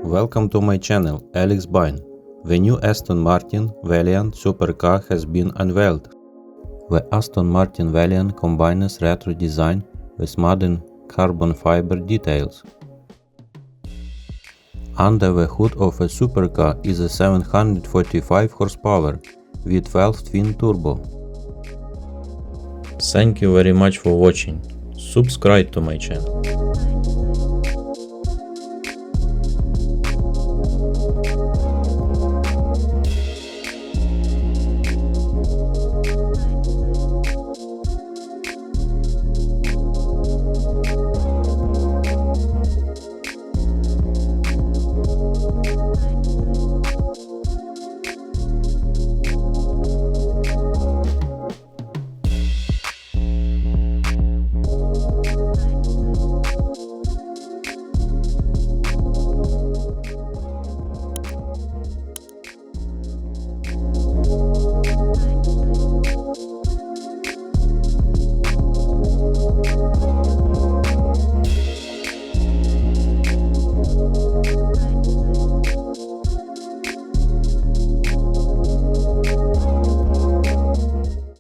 Welcome to my channel, Alex Bine. The new Aston Martin Valiant supercar has been unveiled. The Aston Martin Valiant combines retro design with modern carbon fiber details. Under the hood of a supercar is a 745 horsepower V12 twin turbo. Thank you very much for watching. Subscribe to my channel.